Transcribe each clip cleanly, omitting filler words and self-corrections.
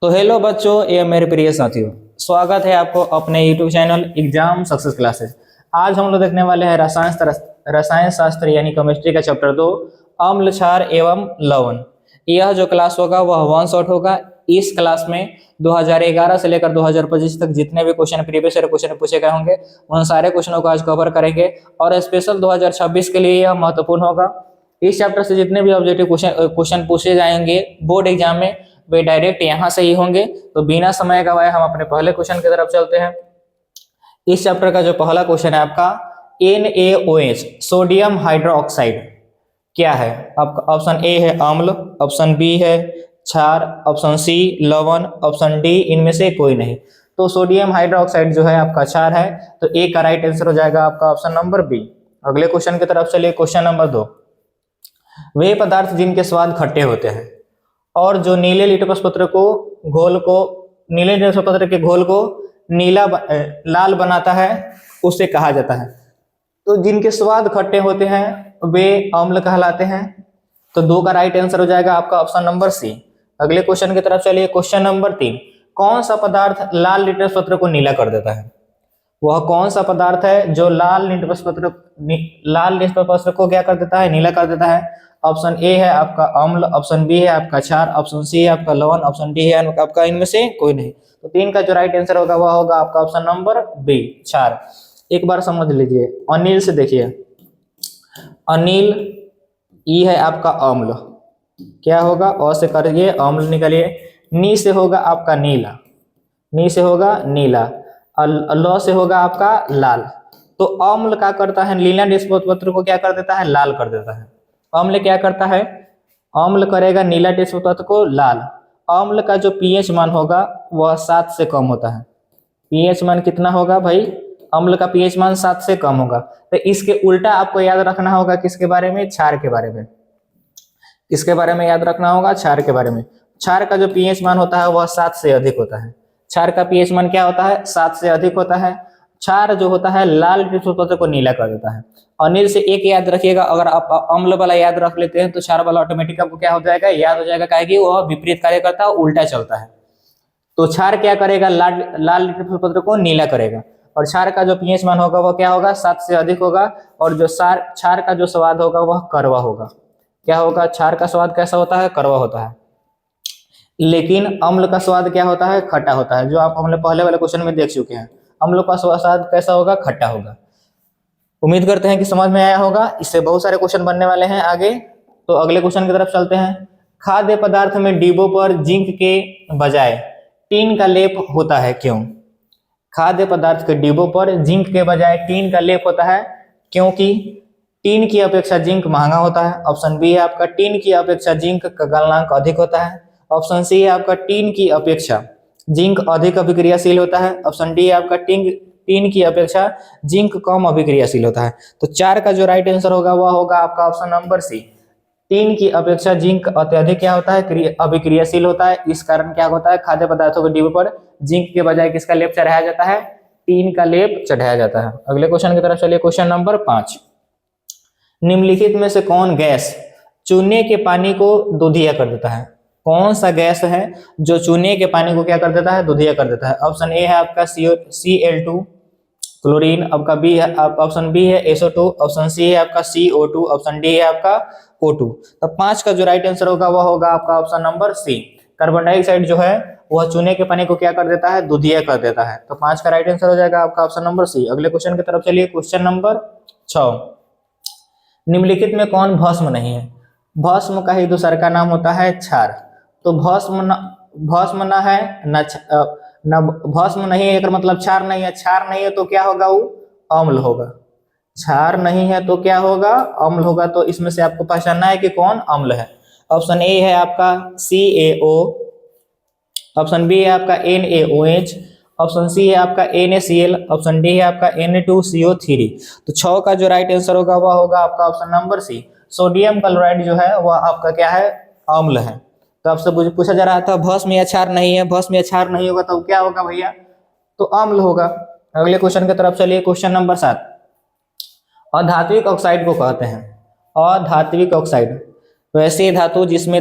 तो हेलो बच्चों, ये मेरे प्रिय साथियों, स्वागत है आपको अपने YouTube channel exam success classes. आज हम लोग देखने वाले हैं रसायन शास्त्र यानी केमिस्ट्री का चैप्टर 2, अम्ल क्षार एवं लवण। यह जो क्लास होगा वह वन शॉट होगा। इस क्लास में 2011 से लेकर 2025 तक जितने भी क्वेश्चन प्रीवियस ईयर क्वेश्चन पूछे गए होंगे उन सारे क्वेश्चनों को आज कवर करेंगे और स्पेशल 2026 के लिए यह महत्वपूर्ण होगा। इस चैप्टर से जितने भी ऑब्जेक्टिव क्वेश्चन पूछे जाएंगे बोर्ड एग्जाम में वे डायरेक्ट यहाँ से ही होंगे। तो बिना समय गवाए हम अपने पहले क्वेश्चन की तरफ चलते हैं। इस चैप्टर का जो पहला क्वेश्चन है आपका NaOH सोडियम हाइड्रोक्साइड क्या है? आपका ऑप्शन ए है अम्ल, ऑप्शन बी है क्षार, ऑप्शन सी लवण, ऑप्शन डी इनमें से कोई नहीं। तो सोडियम हाइड्रोक्साइड जो है आपका क्षार है, तो ए का राइट आंसर हो जाएगा आपका ऑप्शन नंबर बी। अगले क्वेश्चन की तरफ चलिए। क्वेश्चन नंबर 2, वे पदार्थ जिनके स्वाद खट्टे होते हैं और जो नीले लिटमस पत्र के घोल को लाल बनाता है उसे कहा जाता है। तो जिनके स्वाद खट्टे होते हैं वे अम्ल कहलाते हैं। तो 2 का राइट आंसर हो जाएगा आपका ऑप्शन नंबर सी। अगले क्वेश्चन की तरफ चलिए। क्वेश्चन नंबर 3, कौन सा पदार्थ लाल लिटमस पत्र को नीला कर देता है? वह कौन सा पदार्थ है जो लाल लिटमस पत्र को क्या कर देता है? नीला कर देता है। ऑप्शन ए है आपका अम्ल, ऑप्शन बी है आपका क्षार, ऑप्शन सी है आपका लवण, ऑप्शन डी है आपका इनमें से कोई नहीं। तो 3 का जो राइट आंसर होगा वह होगा आपका ऑप्शन नंबर बी क्षार। एक बार समझ लीजिए, अनिल से देखिए, अनिल ई है आपका अम्ल, क्या होगा? अ से करिए अम्ल निकालिए, नी से होगा आपका नीला, नी से होगा नीला, ल से होगा आपका लाल। तो अम्ल क्या करता है? नीला निष्पत्ति पत्र को क्या कर देता है? लाल कर देता है। अम्ल क्या करता है? अम्ल करेगा नीला निष्पत्ति पत्र को लाल। अम्ल का जो पीएच मान होगा वह 7 से कम होता है। पीएच मान कितना होगा भाई? अम्ल का पीएच मान 7 से कम होगा। तो इसके उल्टा आपको याद रखना होगा किसके बारे में? क्षार के बारे में। किसके बारे में याद रखना होगा? क्षार के बारे में। क्षार का जो पीएच मान होता है वह 7 से अधिक होता है। क्षार का पीएच मान क्या होता है? 7 से अधिक होता है। क्षार जो होता है लाल निष्पत्ति पत्र को नीला कर देता है। अनिल से एक याद रखिएगा, अगर आप अम्ल वाला याद रख लेते हैं तो क्षार वाला ऑटोमेटिक आपको क्या हो जाएगा? याद हो जाएगा, काहे कि वह विपरीत कार्य करता है, उल्टा चलता है। तो क्षार क्या करेगा? लाल निष्पत्ति पत्र को नीला करेगा। और क्षार का जो पीएच मान होगा वह क्या होगा? 7 से अधिक होगा। और जो क्षार का जो स्वाद होगा वह कड़वा होगा। क्या होगा? क्षार का स्वाद कैसा होता है? कड़वा होता है। लेकिन अम्ल का स्वाद क्या होता है? खट्टा होता है, जो आप हमने पहले वाले क्वेश्चन में देख चुके हैं। अम्ल का स्वाद कैसा होगा? खट्टा होगा। उम्मीद करते हैं कि समझ में आया होगा। इससे बहुत सारे क्वेश्चन बनने वाले हैं आगे। तो अगले क्वेश्चन की तरफ चलते हैं। खाद्य पदार्थ में डिब्बों पर जिंक के बजाय टीन का लेप होता है, क्यों? खाद्य पदार्थ के डिब्बों पर जिंक के बजाय टीन का लेप होता है क्योंकि टीन की अपेक्षा जिंक महंगा होता है। ऑप्शन बी है आपका टीन की अपेक्षा जिंक का गलनांक अधिक होता है। ऑप्शन सी है आपका टीन की अपेक्षा जिंक अधिक अभिक्रियाशील होता है। ऑप्शन डी है आपका टीन की अपेक्षा जिंक कम अभिक्रियाशील होता है। तो 4 का जो राइट आंसर होगा वह होगा आपका ऑप्शन नंबर सी। टीन की अपेक्षा जिंक अत्यधिक क्या होता है? अभिक्रियाशील होता है। इस कारण क्या होता है? खाद्य पदार्थों के डिब्बे पर जिंक के बजाय किसका लेप चढ़ाया जाता है? टीन का लेप चढ़ाया जाता है। अगले क्वेश्चन की तरफ चलिए। क्वेश्चन नंबर 5, निम्नलिखित में से कौन गैस चूने के पानी को दूधिया कर देता है? कौन सा गैस है जो चूने के पानी को क्या कर देता है? दूधिया कर देता है। ऑप्शन ए है आपका Cl2 क्लोरीन, आपका बी है ऑप्शन बी है SO2, ऑप्शन सी है आपका CO2, ऑप्शन डी है आपका O2। तो 5 का जो राइट आंसर होगा वह होगा आपका option number C. Carbon dioxide जो है वह चूने के पानी को क्या कर देता है? दूधिया कर देता है। तो 5 का राइट आंसर हो जाएगा आपका ऑप्शन नंबर सी। अगले क्वेश्चन की तरफ चलिए। क्वेश्चन नंबर 6, निम्नलिखित में कौन भस्म नहीं है? भस्म का ही दूसरा का नाम होता है क्षार। तो भस्म न है न भस्म नहीं है, मतलब क्षार नहीं है। क्षार नहीं है तो क्या होगा? वो अम्ल होगा। क्षार नहीं है तो क्या होगा? अम्ल होगा। तो इसमें से आपको पहचानना है कि कौन अम्ल है। ऑप्शन ए है आपका CaO, ऑप्शन बी है आपका NaOH, ऑप्शन सी है आपका NaCl, ऑप्शन डी है आपका Na2CO3। तो 6 का जो राइट आंसर होगा वह होगा आपका option number C. Sodium chloride जो है वह आपका क्या है? अम्ल है। तो आपसे पूछा जा रहा था भस्म या क्षार नहीं है, भस्म या क्षार नहीं होगा तो क्या होगा भैया? तो अम्ल होगा। अगले क्वेश्चन की तरफ चलिए। क्वेश्चन नंबर 7, अधात्विक ऑक्साइड को कहते हैं। अधात्विक ऑक्साइड वैसे धातु जिसमें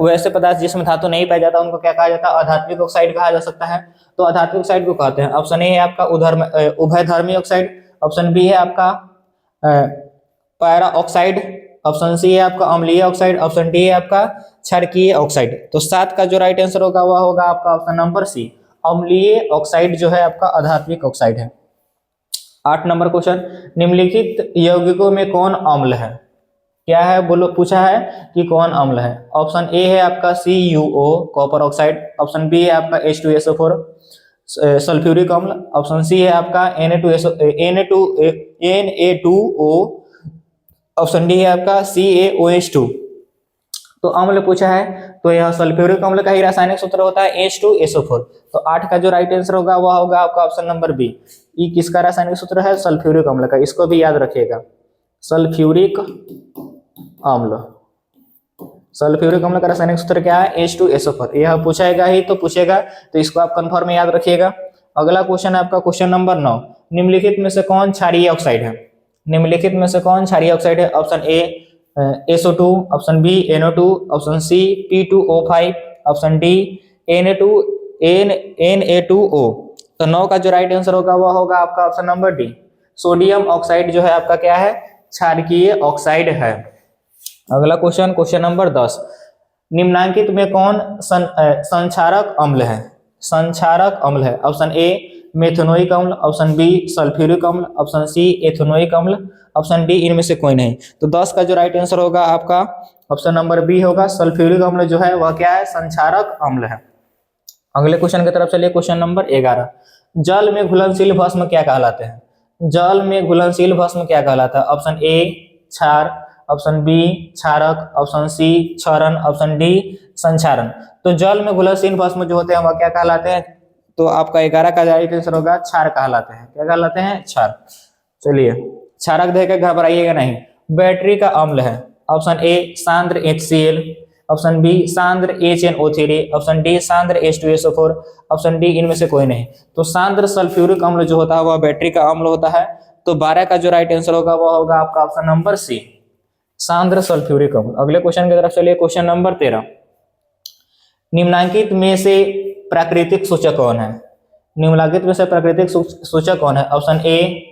वैसे पदार्थ जिसमें धातु नहीं पाया जाता उनको क्या कहा जाता है? अधात्विक ऑक्साइड कहा जा सकता है। तो अधात्विक ऑक्साइड को कहते हैं। ऑप्शन ए है आपका उभयधर्मी ऑक्साइड, ऑप्शन बी है आपका पैरा ऑक्साइड, ऑप्शन सी है आपका अम्लीय ऑक्साइड, ऑप्शन डी है आपका क्षारकीय ऑक्साइड। तो 7 का जो राइट आंसर होगा वह होगा आपका ऑप्शन नंबर सी, अम्लीय ऑक्साइड जो है आपका अधात्विक ऑक्साइड है। 8 नंबर क्वेश्चन, निम्नलिखित यौगिकों में कौन अम्ल है? क्या है बोलो, पूछा है कि कौन अम्ल है। ऑप्शन ए है आपका CuO copper oxide, option B है आपका H2SO4 सल्फ्यूरिक अम्ल, ऑप्शन सी है आपका Na2O, ऑप्शन डी है आपका CaOH2। तो अम्ल पूछा है तो यह सल्फ्यूरिक अम्ल का ही रासायनिक सूत्र होता है H2SO4। तो 8 का जो राइट आंसर होगा वह होगा आपका ऑप्शन नंबर बी। ये किसका रासायनिक सूत्र है? सल्फ्यूरिक अम्ल का। इसको भी याद रखिएगा, सल्फ्यूरिक अम्ल। सल्फ्यूरिक अम्ल का रासायनिक सूत्र क्या है? H2SO4। यह पूछेगा ही तो पूछेगा, तो इसको आप कंफर्म याद रखिएगा। अगला क्वेश्चन है आपका क्वेश्चन नंबर 9, निम्नलिखित में से कौन क्षारीय ऑक्साइड है? निम्नलिखित में से कौन क्षारीय ऑक्साइड है? Option A SO2, option B NO2, option C P2O5, option D Na2O। तो 9 का जो राइट आंसर होगा वह होगा आपका option number D, sodium oxide जो है आपका क्या है? क्षारकीय ऑक्साइड है। अगला क्वेश्चन, क्वेश्चन नंबर 10, निम्नांकित में कौन संक्षारक अम्ल है? संक्षारक अम्ल है। ऑप्शन ए मेथनोइक अम्ल, ऑप्शन बी सल्फ्यूरिक अम्ल, ऑप्शन सी एथेनोइक अम्ल, ऑप्शन डी इनमें से कोई नहीं। तो 10 का जो राइट आंसर होगा आपका ऑप्शन नंबर बी होगा, सल्फ्यूरिक अम्ल जो है वह क्या है? संक्षारक अम्ल है। अगले क्वेश्चन की तरफ चलिए, क्वेश्चन नंबर 11, जल में घुलनशील भस्म क्या कहलाते हैं? जल में घुलनशील भस्म क्या कहलाता है? ऑप्शन ए क्षार, ऑप्शन बी क्षारक, ऑप्शन सी क्षरण, ऑप्शन डी संक्षारण। तो जल में घुलनशील भस्म जो होते हैं वह क्या कहलाते हैं? तो आपका 11 का राइट आंसर होगा क्षार कहलाते हैं। क्या कहलाते हैं? क्षार। चलिए, क्षारक देख के घबराइएगा नहीं। बैटरी का अम्ल है। ऑप्शन ए सांद्र HCl, ऑप्शन बी सांद्र HNO3, ऑप्शन डी सांद्र H2SO4, ऑप्शन डी इनमें से कोई नहीं। तो सांद्र सल्फ्यूरिक अम्ल जो होता है वह बैटरी का अम्ल होता है। तो 12 का जो राइट आंसर होगा वह होगा आपका ऑप्शन नंबर सी, सांद्र सल्फ्यूरिक अम्ल। अगले क्वेश्चन की तरफ चलिए, क्वेश्चन नंबर 13, निम्नलिखित में से प्राकृतिक सूचक कौन है? निम्नलिखित में से प्राकृतिक सूचक कौन है? Option A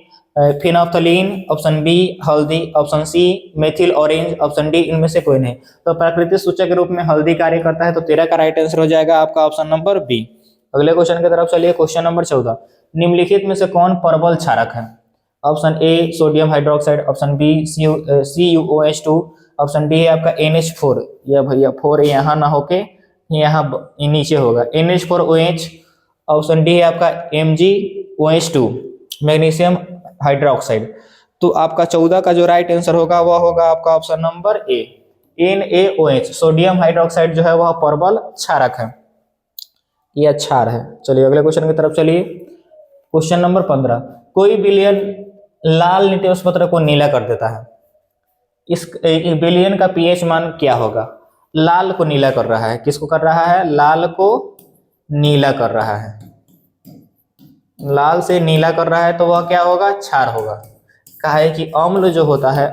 phenolphthalein, option B हल्दी, option C methyl orange, option D इनमें से कोई नहीं। तो प्राकृतिक सूचक के रूप में हल्दी कार्य करता है। तो 13 का राइट आंसर हो जाएगा आपका ऑप्शन नंबर बी। अगले क्वेश्चन की तरफ चलिए, क्वेश्चन नंबर 14, निम्नलिखित में से कौन प्रबल क्षारक है? Option A sodium hydroxide, option B CuOH2, option D है आपका NH4। या भैया 4 यहाँ ना होके यहाँ नीचे होगा, NH4OH, ऑप्शन डी है आपका MgOH2 मैग्नीशियम हाइड्रोक्साइड। तो आपका 14 का जो राइट आंसर होगा वह होगा आपका ऑप्शन नंबर ए, NaOH सोडियम हाइड्रोक्साइड जो है वह प्रबल क्षारक है, यह क्षार है। चलिए अगले क्वेश्चन की तरफ चलिए, क्वेश्चन नंबर 15, कोई विलयन लाल निटेश पत्र को नीला कर देता है। इस विलयन का pH मान क्या होगा? लाल को नीला कर रहा है। किसको कर रहा है? लाल को नीला कर रहा है। लाल से नीला कर रहा है तो वह क्या होगा? क्षार होगा। कहा है कि अम्ल जो होता है,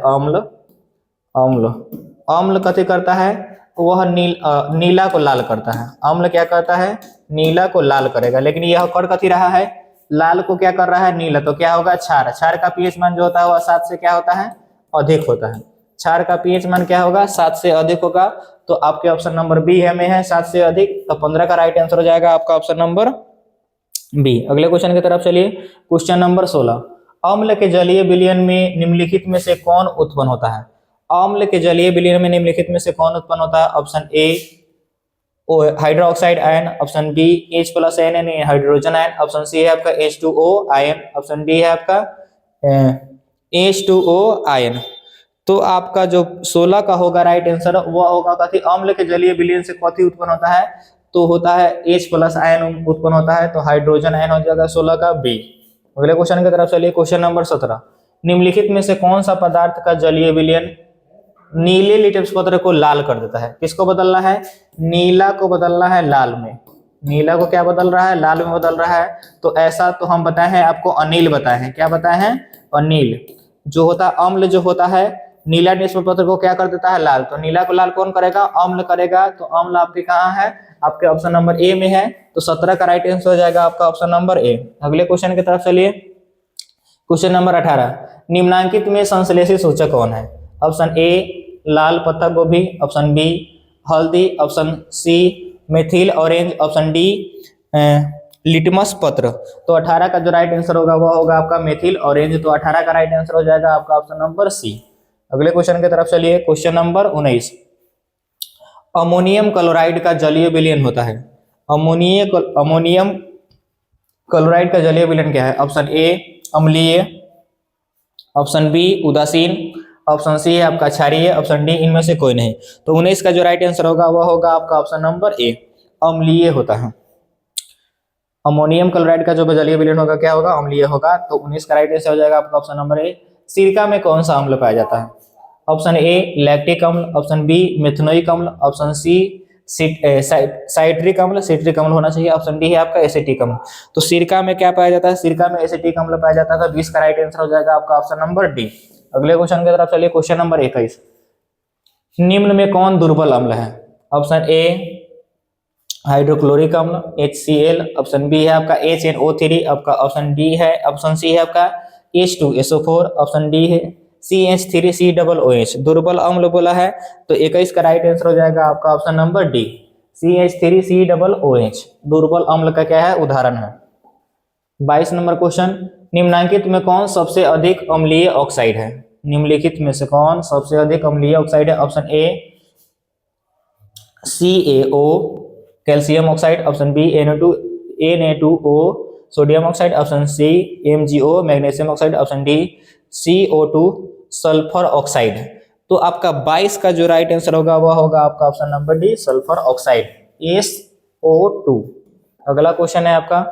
अम्ल कथी करता है? वह नीला को लाल करता है। अम्ल क्या करता है? नीला को लाल करेगा। लेकिन यह कर कथी रहा है? लाल को क्या कर रहा है? नीला। तो क्या होगा? क्षार। क्षार का pH मान जो होता है वह 7 से क्या होता है? अधिक होता है। क्षार का pH मान क्या होगा? 7 से अधिक होगा। तो आपके ऑप्शन नंबर बी में है 7 से अधिक। तो 15 का राइट आंसर हो जाएगा आपका ऑप्शन नंबर बी। अगले क्वेश्चन की तरफ चलिए, क्वेश्चन नंबर 16, अम्ल के जलीय विलयन में निम्नलिखित में से कौन उत्पन्न होता है? अम्ल के जलीय विलयन में निम्नलिखित में से कौन उत्पन्न होता है? Option A hydroxide ion, option B H+N hydrogen ion, option C है आपका H2O आयन, ऑप्शन डी है आपका H2O आयन। तो आपका जो 16 का होगा राइट आंसर वह होगा कथी? अम्ल के जलीय विलयन से कथी उत्पन्न होता है? तो होता है H+ आयन उत्पन्न होता है। तो हाइड्रोजन आयन हो जाएगा 16 का बी। अगले क्वेश्चन की तरफ चलिए, क्वेश्चन नंबर 17, निम्नलिखित में से कौन सा पदार्थ का जलीय विलयन नीले लिटमस पत्र को लाल कर देता है? किसको बदलना है? नीला को बदलना है लाल में। नीला को क्या बदल रहा है? लाल में बदल रहा है। तो ऐसा तो हम बताए हैं आपको, अनिल बताए हैं। क्या बताए हैं? अनिल जो होता है, अम्ल जो होता है नीला न्यूज़पेपर पत्र को क्या कर देता है, लाल। तो नीला को लाल कौन करेगा, अम्ल करेगा। तो अम्ल आपके कहाँ है, आपके ऑप्शन नंबर ए में है। तो 17 का राइट आंसर हो जाएगा आपका ऑप्शन नंबर ए। अगले क्वेश्चन की तरफ चलिए। क्वेश्चन नंबर 18, निम्नांकित में संश्लेषित सूचक कौन है। ऑप्शन ए लाल पत्ता गोभी, ऑप्शन बी हल्दी, option C methyl orange, option D litmus पत्र। तो 18 का जो राइट आंसर होगा वो होगा आपका मेथिल ऑरेंज। तो 18 का राइट आंसर हो जाएगा आपका ऑप्शन नंबर सी। अगले क्वेश्चन की तरफ चलिए। क्वेश्चन नंबर 19, अमोनियम क्लोराइड का जलीय विलयन होता है। अमोनियम क्लोराइड का जलीय विलयन क्या है। ऑप्शन ए अम्लीय, ऑप्शन बी उदासीन, ऑप्शन सी है आपका क्षारीय, ऑप्शन डी इनमें से कोई नहीं। तो 19 का जो राइट आंसर होगा वह होगा आपका ऑप्शन नंबर ए, अम्लीय होता है। अमोनियम क्लोराइड का जो जलीय विलयन होगा क्या होगा, अम्लीय होगा। तो 19 का राइट आंसर हो जाएगा आपका ऑप्शन नंबर ए। सिरका में कौन सा अम्ल पाया जाता है। ऑप्शन ए लैक्टिक अम्ल, ऑप्शन बी मेथनोइक अम्ल, ऑप्शन सी साइट्रिक अम्ल, सिट्रिक अम्ल होना चाहिए, ऑप्शन डी है आपका एसिटिक अम्ल। तो सिरका में क्या पाया जाता है, सिरका में एसिटिक अम्ल पाया जाता है। 20 का राइट आंसर हो जाएगा आपका ऑप्शन नंबर डी। अगले क्वेश्चन की तरफ चलिए। क्वेश्चन नंबर 21, निम्न में कौन दुर्बल अम्ल है। ऑप्शन ए हाइड्रोक्लोरिक अम्ल HCl, ऑप्शन बी है आपका HNO3, आपका ऑप्शन डी है, ऑप्शन सी है आपका H2SO4, ऑप्शन डी है CH3COOH। दुर्बल अम्ल बोला है तो 21 का राइट आंसर हो जाएगा आपका ऑप्शन नंबर डी, CH3COOH दुर्बल अम्ल का क्या है, उदाहरण है। 22 नंबर क्वेश्चन, निम्नलिखित में कौन सबसे अधिक अम्लीय ऑक्साइड है। निम्नलिखित में से कौन सबसे अधिक अम्लीय ऑक्साइड है। Option A CaO calcium oxide, option B Na2O sodium oxide, option C MgO magnesium oxide, option D CO2 sulphur oxide. तो आपका 22 का जो राइट आंसर होगा वह होगा आपका option number D, sulphur oxide SO2। अगला क्वेश्चन है आपका,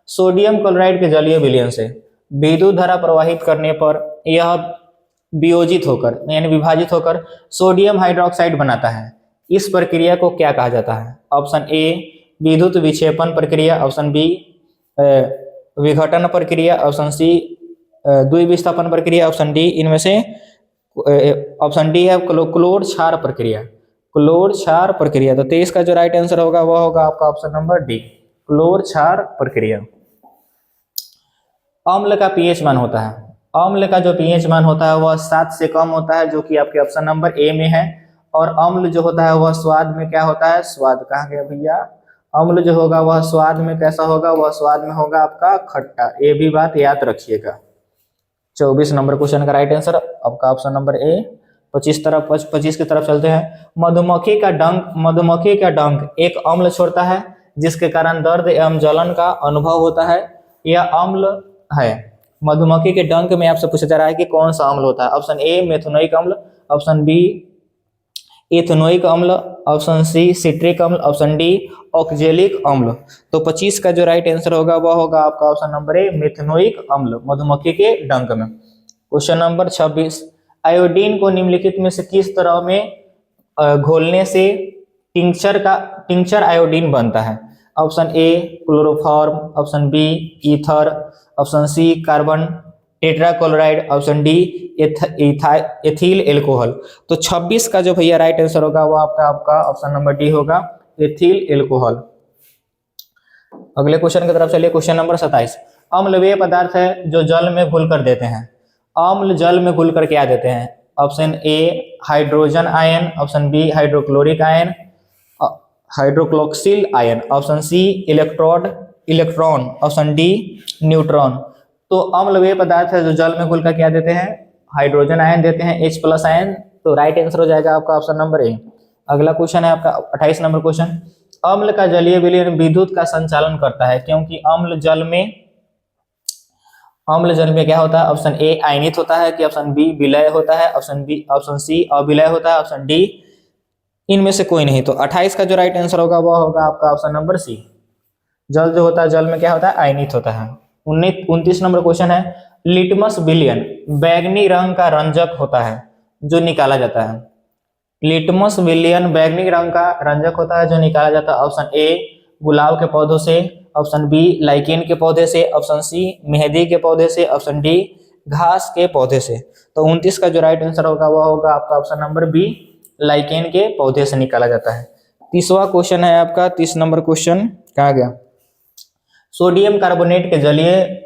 सोडियम क्लोराइड के जलीय विलयन से विद्युत धारा प्रवाहित करने पर यह वियोजित होकर यानी विभाजित होकर सोडियम हाइड्रोक्साइड बनाता है। इस प्रक्रिया को क्या कहा जाता है। ऑप्शन ए विद्युत विक्षेपण प्रक्रिया, ऑप्शन बी विघटन प्रक्रिया, ऑप्शन सी द्विविस्थापन प्रक्रिया, ऑप्शन डी इनमें से ऑप्शन डी है क्लोर क्षार प्रक्रिया, क्लोर क्षार प्रक्रिया। तो 23 का जो राइट आंसर होगा वह होगा आपका ऑप्शन नंबर डी, क्लोर क्षार प्रक्रिया। अम्ल का पीएच मान होता है। अम्ल का जो पीएच मान होता है वह 7 से कम होता है, जो कि आपके ऑप्शन नंबर ए में है। और अम्ल जो होता है वह स्वाद में क्या होता है, स्वाद कहाँ गया भैया, अम्ल जो होगा वह स्वाद में कैसा होगा, वह स्वाद में होगा आपका खट्टा। ये भी बात याद रखिएगा। 24 नंबर क्वेश्चन का राइट आंसर आपका ऑप्शन नंबर ए। 25 की तरफ चलते हैं। मधुमक्खी का डंक एक अम्ल छोड़ता है जिसके कारण दर्द एवं जलन का अनुभव होता है। यह अम्ल है। मधुमक्खी के डंक में आपसे पूछा जा रहा है कि कौन सा अम्ल होता है। ऑप्शन ए मेथनोइक अम्ल, ऑप्शन बी इथेनोइक अम्ल, ऑप्शन सी सिट्रिक अम्ल, ऑप्शन डी ऑक्जेलिक अम्ल। तो 25 का जो राइट आंसर होगा वह होगा आपका ऑप्शन नंबर ए मेथनोइक अम्ल, मधुमक्खी के डंक में। क्वेश्चन नंबर 26, आयोडीन को निम्नलिखित में से किस तरह में घोलने से टिंचर आयोडीन बनता है। Option A chloroform, option B ether, option C carbon tetrachloride, option D ethyl alcohol. तो 26 का जो भैया राइट आंसर होगा वो आपका ऑप्शन नंबर डी होगा, एथिल एल्कोहल। अगले क्वेश्चन की तरफ चलिए। क्वेश्चन नंबर 27, अम्ल वे पदार्थ है जो जल में घुल कर देते हैं। अम्ल जल में घुल कर क्या देते हैं। Option A hydrogen ion, option B hydrochloric ion, hydroxyl ion, option C electron, option D neutron. तो अम्ल वे पदार्थ है जो जल में घुलकर क्या देते हैं, हाइड्रोजन आयन देते हैं, H+ आयन। तो राइट आंसर हो जाएगा आपका ऑप्शन नंबर ए। अगला क्वेश्चन है आपका 28 नंबर क्वेश्चन, अम्ल का जलीय विलयन विद्युत का संचालन करता है क्योंकि अम्ल जल में क्या होता है। ऑप्शन ए आयनित होता है कि ऑप्शन बी विलय होता है, ऑप्शन सी अविलय होता है, ऑप्शन डी इनमें से कोई नहीं। तो 28 का जो राइट आंसर होगा वह होगा आपका ऑप्शन नंबर सी, जल जो होता है जल में क्या होता है, आयनित होता है। 29 नंबर क्वेश्चन है, लिटमस विलयन बैगनी रंग का रंजक होता है जो निकाला जाता है। लिटमस विलयन बैगनी रंग का रंजक होता है जो निकाला जाता है। ऑप्शन ए गुलाब के पौधों से, ऑप्शन बी लाइकेन के पौधे से, ऑप्शन सी मेहंदी के पौधे से, ऑप्शन डी घास के पौधे से। तो 29 का जो राइट आंसर होगा वह होगा आपका ऑप्शन नंबर बी, लाइकेन के पौधे से निकाला जाता है। 30वां क्वेश्चन है आपका, 30 नंबर क्वेश्चन कहा गया, सोडियम कार्बोनेट के जलीय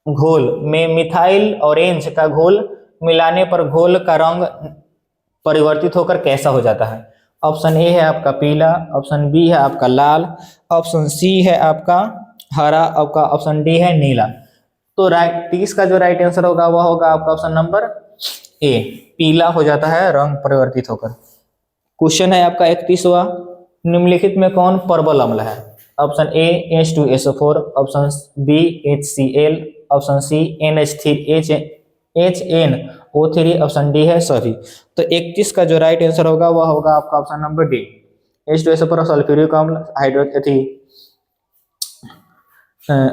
घोल में मिथाइल ऑरेंज का घोल मिलाने पर घोल का रंग परिवर्तित होकर कैसा हो जाता है? ऑप्शन ए है आपका पीला, ऑप्शन बी है आपका लाल, ऑप्शन सी है आपका हरा, आपका ऑप्शन डी है नीला। तो राइट 30 का जो राइट आंसर होगा वह होगा आपका ऑप्शन नंबर ए, पीला हो जाता है रंग परिवर्तित होकर। क्वेश्चन है आपका 31वां, निम्नलिखित में कौन प्रबल अम्ल है? Option A H2SO4, option B HCl, option C HNO3, option D है सभी। तो 31 का जो राइट आंसर होगा वह होगा आपका option number D, H2SO4 sulphuric अम्ल,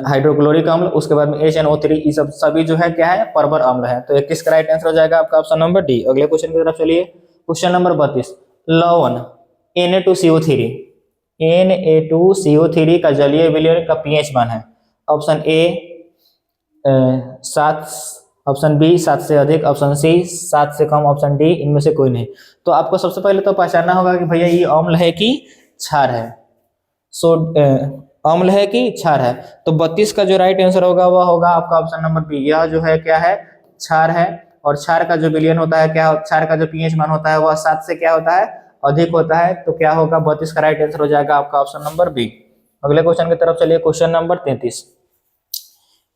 हाइड्रोक्लोरिक अम्ल, उसके बाद में HNO3, ये सब सभी जो है क्या है, प्रबल अम्ल है। तो 31 का राइट आंसर हो जाएगा आपका ऑप्शन नंबर डी। अगले क्वेश्चन की तरफ चलिए, क्वेश्चन नंबर 32, लवण Na2CO3, Na2CO3 का जलीय विलयन का pH मान है? ऑप्शन ए 7, ऑप्शन बी 7 से अधिक, ऑप्शन सी 7 से कम, ऑप्शन डी इनमें से कोई नहीं। तो आपको सबसे पहले तो पहचानना होगा कि भैया ये अम्ल है कि क्षार है। अम्ल है कि क्षार है। तो 32 का जो राइट आंसर होगा वह होगा आपका ऑप्शन नंबर बी, यह जो है क्या है, क्षार है। और क्षार का जो विलयन होता है क्या, क्षार का जो pH मान होता है वह 7 से क्या होता है, अधिक होता है। तो क्या होगा, 32 का राइट आंसर हो जाएगा आपका ऑप्शन नंबर बी। अगले क्वेश्चन की तरफ चलिए, क्वेश्चन नंबर 33,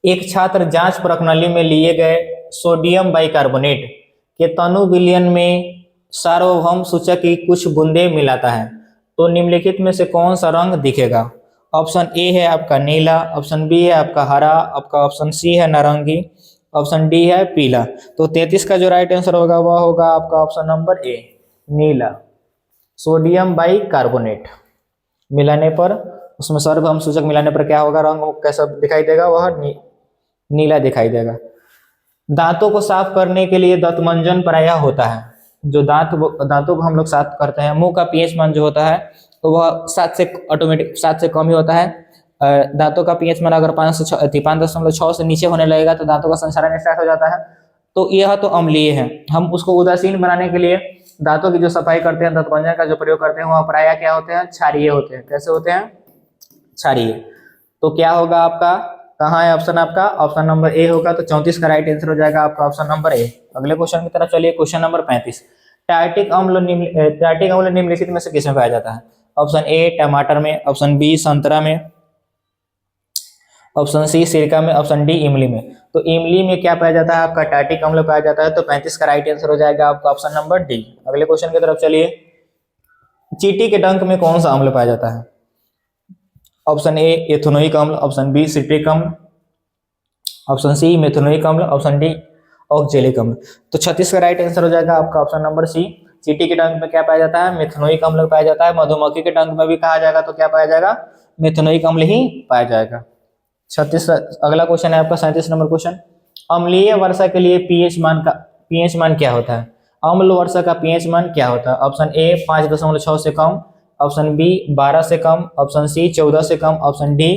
एक छात्र जांच प्रणाली में लिए गए सोडियम बाइकार्बोनेट के तनु विलयन में सार्वभौम सूचक की कुछ बूंदे मिलाता है, तो निम्नलिखित में से कौन सा रंग दिखेगा? ऑप्शन ए है आपका नीला, ऑप्शन बी है आपका हरा, आपका ऑप्शन सी है नारंगी, ऑप्शन डी है पीला। तो 33 का जो राइट आंसर होगा वह होगा आपका ऑप्शन नंबर ए, नीला। सोडियम बाइकार्बोनेट मिलाने पर, उसमें सार्वभौम सूचक मिलाने पर क्या होगा, रंग कैसा दिखाई देगा, वह नीला दिखाई देगा। दांतों को साफ करने के लिए दंतमंजन प्रायः होता है, जो दांतों को हम लोग साफ करते हैं, मुंह का pH मान जो होता है तो वह 7 से ऑटोमेटिक 7 से कम ही होता है। दांतों का pH मान अगर 5.6 से नीचे होने लगेगा तो दांतों का संक्षारण स्टार्ट हो जाता है। तो यह तो अम्लीय है। हम उसको उदासीन बनाने के लिए दांतों की जो सफाई करते हैं, दंतमंजन का जो प्रयोग करते हैं, वह प्रायः क्या होते हैं, क्षारीय होते हैं। कैसे होते हैं, क्षारीय। तो क्या होगा आपका, कहाँ है ऑप्शन आपका, ऑप्शन नंबर ए होगा। तो 34 का राइट आंसर हो जाएगा आपका ऑप्शन नंबर ए। अगले क्वेश्चन की तरफ चलिए, क्वेश्चन नंबर 35, टार्टिक अम्ल निम्नलिखित में से किसमें पाया जाता है? ऑप्शन ए टमाटर में, ऑप्शन बी संतरा में, ऑप्शन सी सिरका में, ऑप्शन डी इमली में। तो इमली में क्या पाया जाता है, आपका टार्टिक अम्ल पाया जाता है। तो 35 का राइट आंसर हो जाएगा आपका ऑप्शन नंबर डी। अगले क्वेश्चन की तरफ चलिए, चींटी के डंक में कौन सा अम्ल पाया जाता है? ऑप्शन ए एथेनोइक अम्ल, ऑप्शन बी सिट्रिक अम्ल, ऑप्शन सी मेथेनोइक अम्ल, ऑप्शन डी ऑक्जेलिक अम्ल। तो 36 का राइट आंसर हो जाएगा आपका ऑप्शन नंबर सी। चींटी के डंक में क्या पाया जाता है, मेथेनोइक अम्ल पाया जाता है। मधुमक्खी के डंक में भी कहा जाएगा तो क्या पाया जाएगा, मेथेनोइक अम्ल ही पाया जाएगा। 36। अगला क्वेश्चन है आपका 37 नंबर क्वेश्चन, अम्लीय वर्षा के लिए pH मान क्या होता है? अम्ल वर्षा का pH मान क्या होता है? ऑप्शन ए 5.6 से कम, ऑप्शन बी 12 से कम, ऑप्शन सी 14 से कम, ऑप्शन डी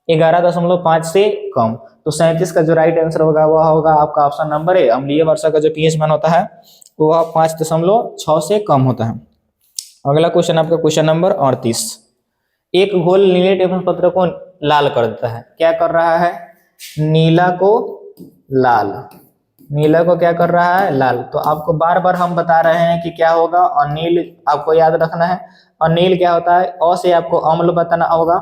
11.5 से कम। तो 37 का जो राइट आंसर होगा वह होगा आपका ऑप्शन नंबर ए, अम्लीय वर्षा का जो pH मान होता है वह 5.6 से कम होता है। अगला क्वेश्चन आपका क्वेश्चन नंबर 38, एक घोल नीले टेबल पत्र को लाल कर देता है। क्या कर रहा है, नीला को लाल, नीला को क्या कर रहा है, लाल। तो आपको बार बार हम बता रहे हैं कि क्या होगा, अनिल आपको याद रखना है। अनिल क्या होता है, अ से आपको अम्ल बताना होगा,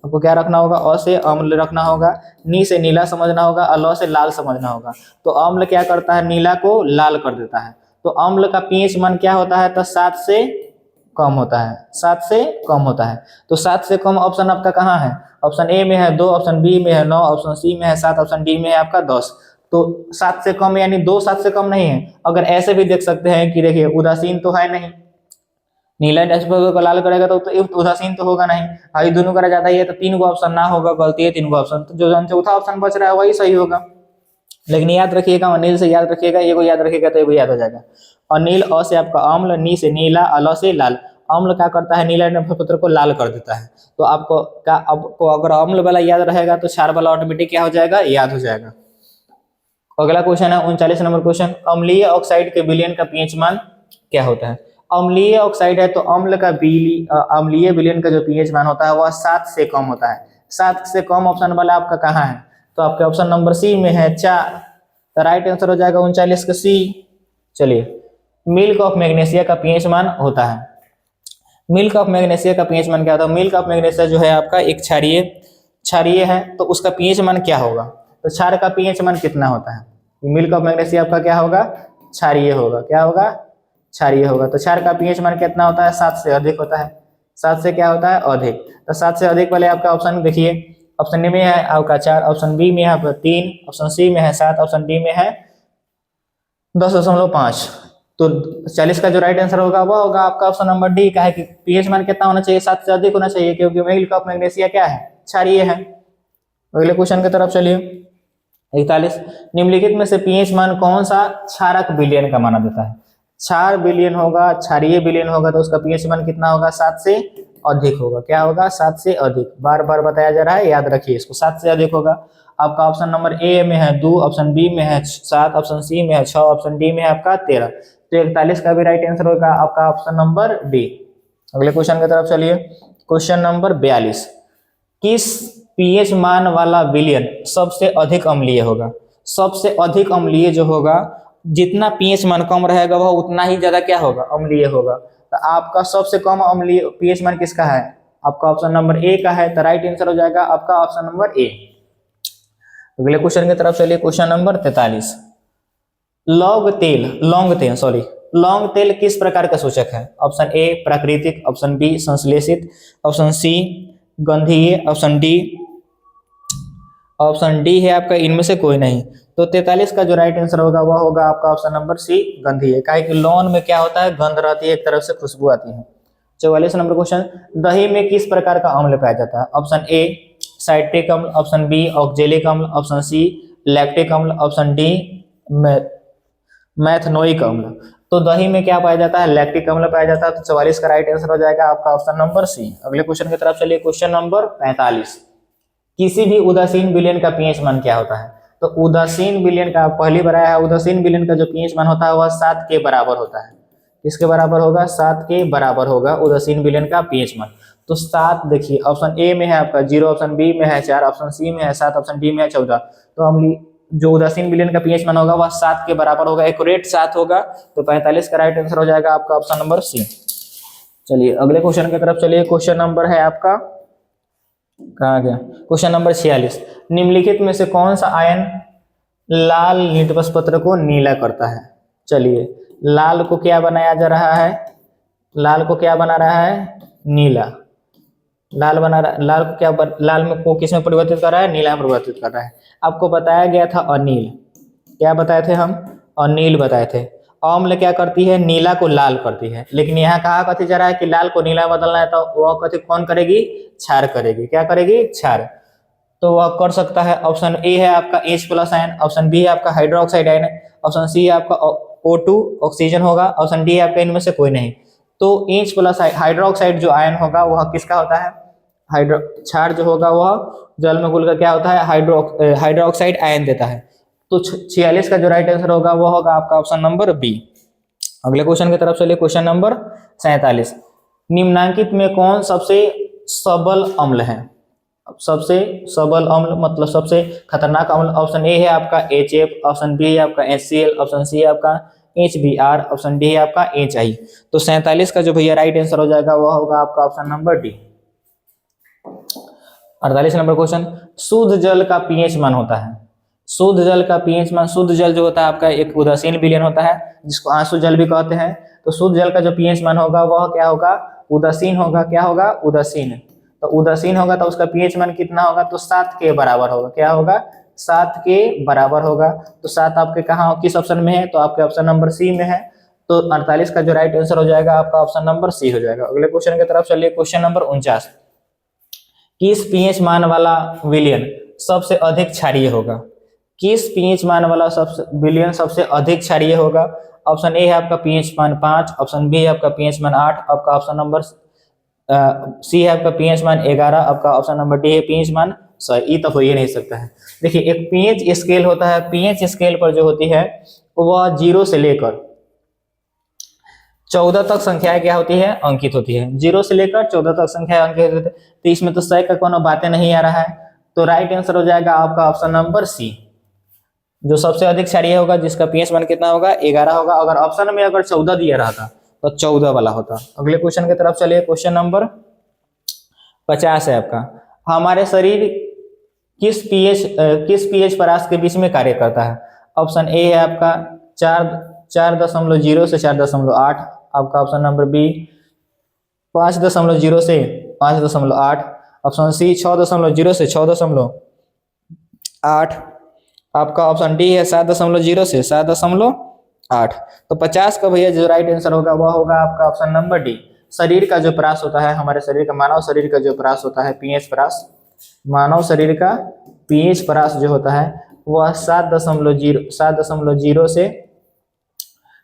आपको क्या रखना होगा, अ से अम्ल रखना होगा, नी से नीला समझना होगा, ल से लाल समझना होगा। तो अम्ल क्या करता है, नीला को लाल कर देता है। तो अम्ल का pH मान क्या होता है, तो 7 से कम होता है, 7 से कम होता है। तो 7 से कम ऑप्शन आपका कहाँ है, ऑप्शन ए में है 2, ऑप्शन बी में है 9, ऑप्शन सी में है 7, ऑप्शन डी में है आपका 10। तो 7 से कम यानी 2 7 से कम नहीं है। अगर ऐसे भी देख सकते हैं कि देखिए उदासीन तो है नहीं, नीला डैशबोर्ड को लाल करेगा तो उदासीन तो होगा नहीं, भाई दोनों करा जाता है। तो 3 गो ऑप्शन ना होगा, गलती है 3 गो ऑप्शन। तो जो चौथा ऑप्शन बच रहा है वही सही होगा। लेकिन याद रखिएगा, अनिल से याद रखिएगा, एगो याद रखिएगा तो एगो याद हो जाएगा। अनिल, अ से आपका अम्ल, नी से नीला, ल से लाल। अम्ल क्या करता है, नीला पत्र को लाल कर देता है। तो आपको अगर अम्ल वाला याद रहेगा तो क्षार वाला ऑटोमेटिक क्या हो जाएगा, याद हो जाएगा। अगला क्वेश्चन है 39 नंबर क्वेश्चन, अम्लीय ऑक्साइड के विलयन का पीएच मान क्या होता है। अम्लीय ऑक्साइड है तो अम्लीय विलयन का जो पीएच मान होता है वह 7 से कम होता है। 7 से कम ऑप्शन वाला आपका कहाँ है, तो आपके ऑप्शन नंबर सी में है 4, तो राइट आंसर हो जाएगा 39 का सी। चलिए, मिल्क ऑफ मैग्नीशिया का पीएच मान होता है। मिल्क ऑफ मैग्नीशिया का पीएच मान क्या होता है, मिल्क ऑफ मैग्नीशिया जो है आपका एक क्षारीय है, तो उसका पीएच मान क्या होगा, तो क्षार का पीएच मान कितना होता है। मिल्क ऑफ मैग्नीशिया आपका क्या होगा, क्षारीय होगा, क्या होगा, क्षारीय होगा। तो क्षार का पीएच मान कितना होता है, 7 से अधिक होता है। 7 से क्या होता है, अधिक। तो 7 से अधिक वाले आपका ऑप्शन देखिए, ऑप्शन ए में है आपका 4, ऑप्शन बी में है आपका 3, ऑप्शन सी में है 7, ऑप्शन डी में है 10.5। तो 40 का जो राइट आंसर होगा वह होगा आपका ऑप्शन नंबर डी का है कि पीएच मान कितना होना चाहिए, 7 से अधिक होना चाहिए, क्योंकि मिल्क ऑफ मैग्नीशिया क्या है, क्षारीय है। अगले क्वेश्चन की तरफ चलिए। 41, निम्नलिखित में से पीएच मान कौन सा क्षारक विलयन का माना जाता है। क्षार विलयन होगा, क्षारीय विलयन होगा, तो उसका पीएच मान कितना होगा, 7 से अधिक होगा। क्या होगा, 7 से अधिक। बार बार बताया जा रहा है, याद रखिए इसको, 7 से अधिक होगा। आपका ऑप्शन नंबर ए में है 2, ऑप्शन बी में है 7, ऑप्शन सी में है 6, ऑप्शन डी में है आपका 13। तो 41 का भी राइट आंसर होगा आपका ऑप्शन नंबर डी। अगले क्वेश्चन की तरफ चलिए। क्वेश्चन नंबर 42, किस पीएच मान वाला विलयन सबसे अधिक अम्लीय होगा। सबसे अधिक अम्लीय जो होगा, जितना पीएच मान कम रहेगा वह उतना ही ज्यादा क्या होगा, अम्लीय होगा। तो आपका सबसे कम अम्लीय पीएच मान किसका है, आपका ऑप्शन नंबर ए का है। तो राइट आंसर हो जाएगा आपका ऑप्शन नंबर ए। अगले क्वेश्चन की तरफ चलिए। क्वेश्चन नंबर 43, लौंग तेल किस प्रकार का सूचक है। ऑप्शन ए प्राकृतिक, ऑप्शन बी संश्लेषित, ऑप्शन सी गंधीय, ऑप्शन डी है आपका इनमें से कोई नहीं। तो 43 का जो राइट आंसर होगा वह होगा आपका ऑप्शन नंबर सी गंधीय। काहे कि लौंग में क्या होता है, गंध रहती है, एक तरफ से खुशबू आती है। 44 नंबर क्वेश्चन, दही में किस प्रकार का अम्ल पाया जाता है। ऑप्शन ए साइट्रिक अम्ल, ऑप्शन बी ऑक्जेलिक अम्ल, ऑप्शन सी लैक्टिक अम्ल, ऑप्शन डी मैथनोइक अम्ल। तो दही में क्या पाया जाता है, लैक्टिक अम्ल पाया जाता है। तो 44 का राइट आंसर हो जाएगा आपका ऑप्शन नंबर सी। अगले क्वेश्चन की तरफ चलिए। क्वेश्चन नंबर 45, किसी भी उदासीन विलयन का पीएच मान क्या होता है। तो उदासीन विलयन का पहली बार आया है, उदासीन विलयन का जो पीएच मान होता है वह 7 के बराबर होता है। किसके बराबर होगा, 7 के बराबर होगा उदासीन विलयन का पीएच मान। तो 7 देखिए, ऑप्शन ए में है आपका 0, ऑप्शन बी में है 4, ऑप्शन सी में है 7, ऑप्शन डी में है 14। तो अम्ली जो उदासीन विलयन का पीएच मान होगा वह 7 के बराबर होगा, एक्यूरेट 7 होगा। तो 45 का राइट आंसर हो जाएगा आपका ऑप्शन नंबर सी। चलिए अगले क्वेश्चन की तरफ चलिए। क्वेश्चन नंबर है आपका, कहाँ गया, क्वेश्चन नंबर 46, निम्नलिखित में से कौन सा आयन लाल लिटमस पत्र को नीला करता है। चलिए, लाल को क्या बनाया जा रहा है, लाल को क्या बना रहा है, नीला। लाल को क्या लाल में को किस में परिवर्तित कर रहा है, नीला में परिवर्तित कर रहा है। आपको बताया गया था अनील, क्या बताए थे हम, अनील बताए थे। अम्ल क्या करती है, नीला को लाल करती है। लेकिन यहाँ कहा कथी जा रहा है कि लाल को नीला बदलना है, तो वह कथी कौन करेगी, क्षार करेगी। क्या करेगी, क्षार। तो वह कर सकता है। ऑप्शन ए है आपका H+ आयन, ऑप्शन बी है आपका हाइड्रोक्साइड आयन, ऑप्शन सी है आपका O2 ऑक्सीजन होगा, ऑप्शन डी है आपका इनमें से कोई नहीं। तो H+ हाइड्रोक्साइड जो आयन होगा वह किसका होता है, क्षार जो होगा वह जल में घुलकर क्या होता है, हाइड्रोक्साइड आयन देता है। तो 46 का जो राइट आंसर होगा वो होगा आपका ऑप्शन नंबर बी। अगले क्वेश्चन की तरफ चलिए। क्वेश्चन नंबर 47, निम्नांकित में कौन सबसे सबल अम्ल है। सबसे सबल अम्ल मतलब सबसे खतरनाक अम्ल, ऑप्शन ए है आपका HF, ऑप्शन बी है आपका HCl, ऑप्शन सी है आपका HBr, ऑप्शन डी है आपका HI। तो 47 का जो भैया राइट आंसर हो जाएगा वह होगा आपका option number D. 48 number question, शुद्ध जल का पीएच मान होता है। शुद्ध जल का पीएच मान, शुद्ध जल जो होता है आपका एक उदासीन विलयन होता है जिसको आंसू जल भी कहते हैं। तो शुद्ध जल का जो पीएच मान होगा वह क्या होगा, उदासीन होगा। क्या होगा, उदासीन। तो उदासीन होगा तो उसका पीएच मान कितना होगा, तो 7 के बराबर होगा। क्या होगा, 7 के बराबर होगा। तो 7 आपके कहाँ किस ऑप्शन में है, तो आपके ऑप्शन नंबर सी में है। तो 48 का जो राइट आंसर हो जाएगा आपका ऑप्शन नंबर सी हो जाएगा। अगले क्वेश्चन की तरफ चलिए। क्वेश्चन नंबर 49, किस पीएच मान वाला विलयन सबसे अधिक क्षारीय होगा। किस पीएच मान वाला विलयन सबसे अधिक क्षारीय होगा। ऑप्शन ए है आपका पीएच मान 5, ऑप्शन बी है आपका पीएच मान 8, आपका ऑप्शन नंबर सी है आपका पीएच मान 11, आपका ऑप्शन नंबर डी है पीएच मान सही तो हो ही नहीं सकता है। देखिए एक पीएच स्केल होता है, पीएच स्केल पर जो होती है वह 0 से लेकर 14 तक संख्याएं क्या होती है, अंकित होती है। 0 से लेकर 14 तक संख्या अंकित होती है। तो इसमें तो 100 का कोनो बातें नहीं आ रहा है, तो राइट आंसर हो जाएगा आपका ऑप्शन नंबर सी। जो सबसे अधिक क्षारीय होगा जिसका पीएच मान कितना होगा, 11 होगा। अगर ऑप्शन में अगर 14 दिया रहता तो 14 वाला होता। अगले क्वेश्चन की तरफ चलिए, क्वेश्चन नंबर 50 है आपका। हमारे शरीर किस पीएच परास के बीच में कार्य करता है। ऑप्शन ए है आपका 4.0 से 4.8, आपका ऑप्शन नंबर बी 5.0 से 5.8, ऑप्शन सी 6.0 से 6.8, आपका ऑप्शन डी है 7.0 से 7.8। तो 50 का भैया जो राइट आंसर होगा वह होगा आपका ऑप्शन नंबर डी। शरीर का जो परास होता है, हमारे शरीर का, मानव शरीर का जो परास होता है, पीएच परास, मानव शरीर का पीएच परास जो होता है वह 7.0 से,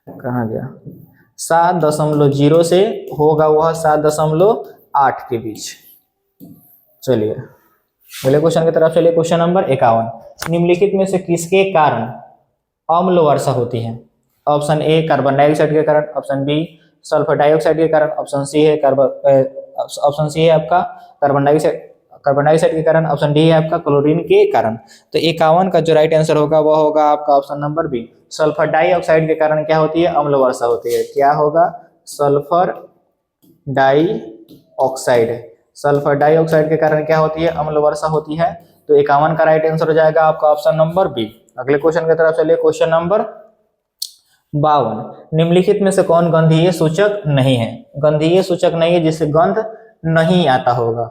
कहाँ गया, 7.0 से होगा वह 7.8 के बीच। चलिए अगले क्वेश्चन की तरफ चलिए, क्वेश्चन नंबर 51। निम्नलिखित में से किसके कारण अम्ल वर्षा होती है। ऑप्शन ए कार्बन डाइऑक्साइड के कारण, ऑप्शन बी सल्फर डाइऑक्साइड के कारण, ऑप्शन सी है आपका कार्बन डाइऑक्साइड के कारण, ऑप्शन डी है आपका क्लोरीन के कारण। तो 51 का जो राइट आंसर होगा वह होगा आपका option number B. Sulphur dioxide के कारण क्या होती है, अम्ल वर्षा होती है। क्या होगा, सल्फर डाइऑक्साइड, सल्फर डाइऑक्साइड के कारण क्या होती है, अम्ल वर्षा होती है। तो 51 का राइट आंसर हो जाएगा आपका ऑप्शन नंबर बी। अगले क्वेश्चन की तरफ चलिए, क्वेश्चन नंबर 52। निम्नलिखित में से कौन गंधीय सूचक नहीं है। गंधीय सूचक नहीं है जिससे गंध नहीं आता होगा।